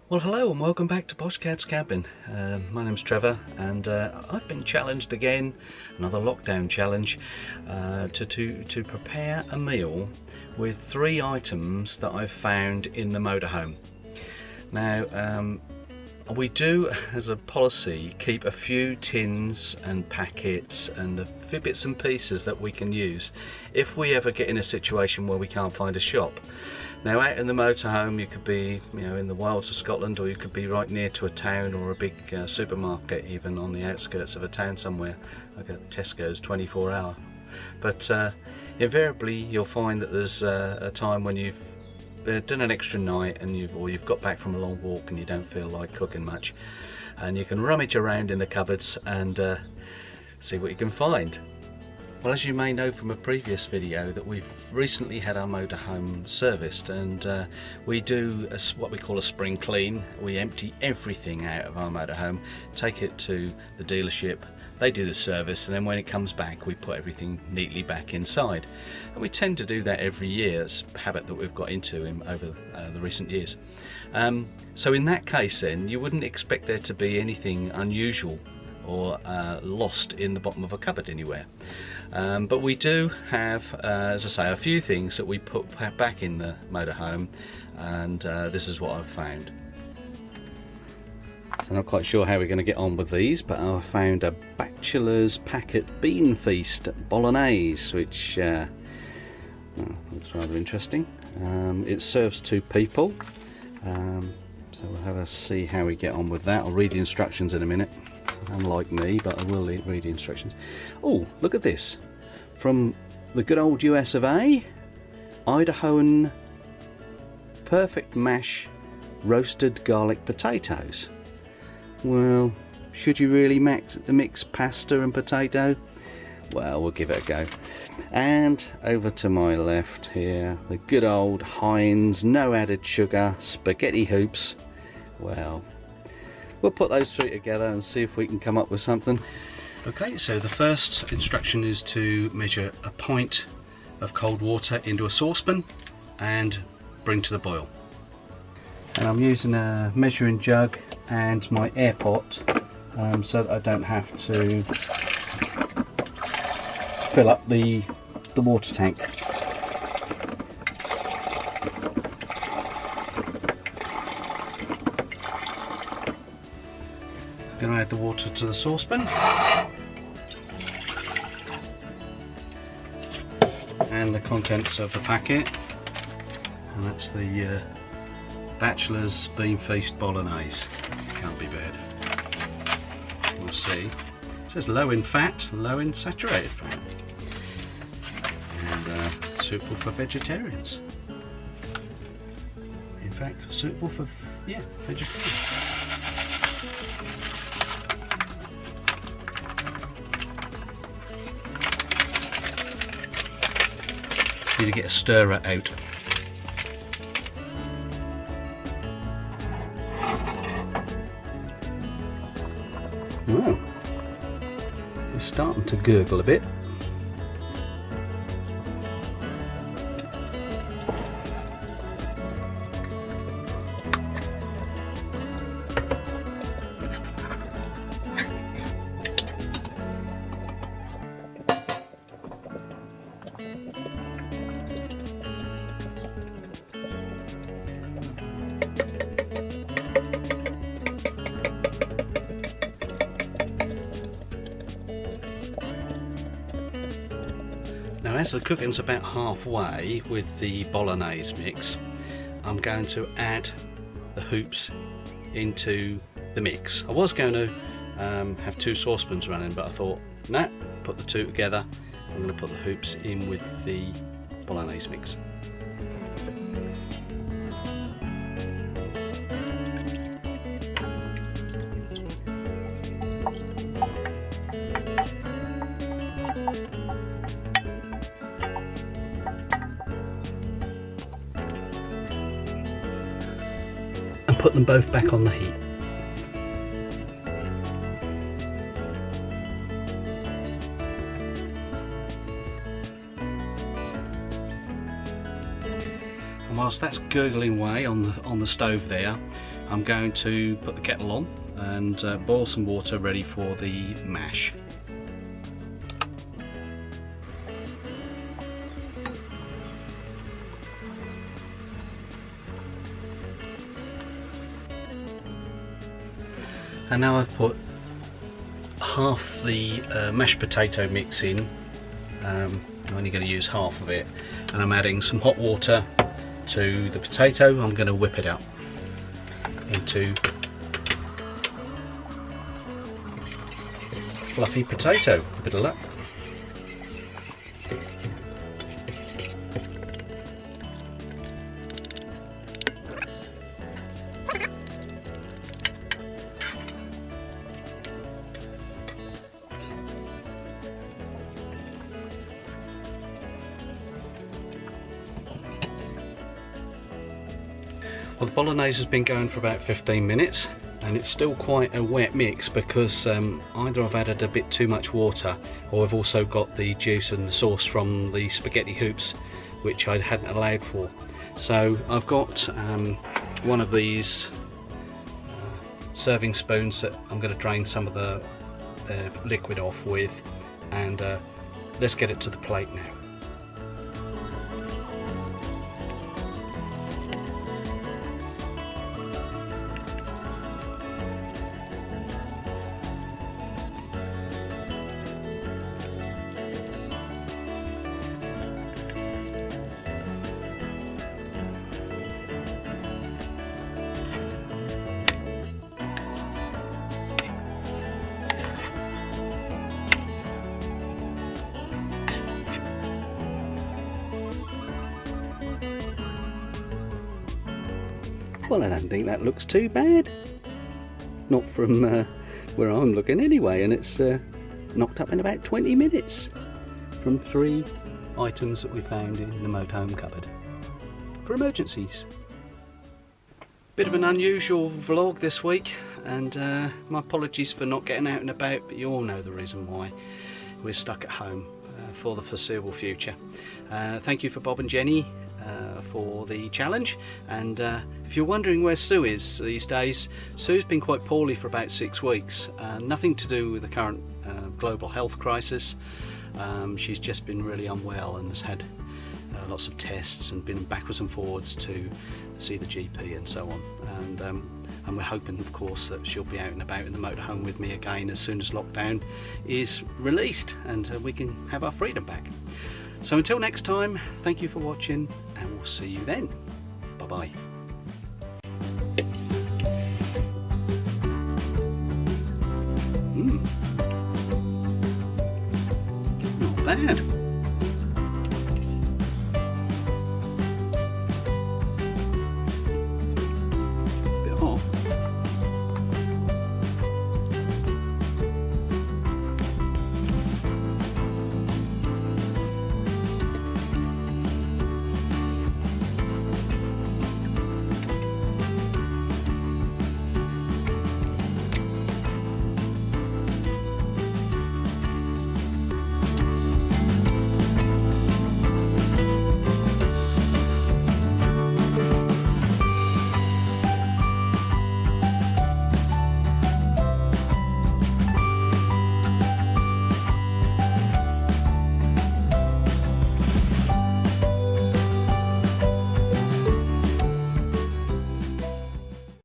Well, hello and welcome back to Posh Cat's Cabin. My name's Trevor, and I've been challenged again, another lockdown challenge, to prepare a meal with 3 items that I've found in the motorhome. Now, we do, as a policy, keep a few tins and packets and a few bits and pieces that we can use if we ever get in a situation where we can't find a shop. Now, out in the motorhome, you could be, in the wilds of Scotland, or you could be right near to a town or a big supermarket, even on the outskirts of a town somewhere, like a Tesco's 24-hour. But invariably, you'll find that there's a time when you've done an extra night and you've got back from a long walk and you don't feel like cooking much, and you can rummage around in the cupboards and see what you can find. Well, as you may know from a previous video, that we've recently had our motorhome serviced, and we do what we call a spring clean. We empty everything out of our motorhome, take it to the dealership, they do the service, and then when it comes back we put everything neatly back inside. And we tend to do that every year. It's a habit that we've got into over the recent years. So in that case then, you wouldn't expect there to be anything unusual or lost in the bottom of a cupboard anywhere. But we do have, as I say, a few things that we put back in the motorhome, and this is what I've found. So I'm not quite sure how we're going to get on with these, but I found a bachelor's packet bean feast bolognese, which looks rather interesting. It serves 2 people, so we'll have a see how we get on with that. I'll read the instructions in a minute. Unlike me, but I will read the instructions. Oh, look at this, from the good old US of A, Idahoan perfect mash roasted garlic potatoes. Well, should you really mix pasta and potato? Well, we'll give it a go. And over to my left here, the good old Heinz no added sugar spaghetti hoops. Well, we'll put those 3 together and see if we can come up with something. Okay, so the first instruction is to measure a pint of cold water into a saucepan and bring to the boil. And I'm using a measuring jug and my air pot so that I don't have to fill up the water tank. Going to add the water to the saucepan, and the contents of the packet, and that's the bachelor's bean feast bolognese. Can't be bad. We'll see. It says low in fat, low in saturated fat, and suitable for vegetarians. In fact, suitable for vegetarians. Need to get a stirrer out. Oh, it's starting to gurgle a bit. Now, as the cooking's about halfway with the bolognese mix, I'm going to add the hoops into the mix. I was going to have 2 saucepans running, but I thought, nah, put the 2 together. I'm going to put the hoops in with the bolognese mix. Put them both back on the heat. And whilst that's gurgling away on the stove there, I'm going to put the kettle on and boil some water ready for the mash. And now I've put half the mashed potato mix in. I'm only going to use half of it, and I'm adding some hot water to the potato. I'm going to whip it up into fluffy potato. A bit of luck. Well, the bolognese has been going for about 15 minutes and it's still quite a wet mix because either I've added a bit too much water, or I've also got the juice and the sauce from the spaghetti hoops which I hadn't allowed for. So I've got one of these serving spoons that I'm going to drain some of the liquid off with, and let's get it to the plate now. Well, I don't think that looks too bad. Not from where I'm looking anyway, and it's knocked up in about 20 minutes from 3 items that we found in the motorhome cupboard for emergencies. Bit of an unusual vlog this week, and my apologies for not getting out and about, but you all know the reason why. We're stuck at home for the foreseeable future. Thank you for Bob and Jenny for the challenge, and if you're wondering where Sue is these days, Sue's been quite poorly for about 6 weeks. Nothing to do with the current global health crisis. She's just been really unwell and has had lots of tests and been backwards and forwards to see the GP and so on, and we're hoping of course that she'll be out and about in the motorhome with me again as soon as lockdown is released and we can have our freedom back. So until next time, thank you for watching, and we'll see you then. Bye bye. Not bad.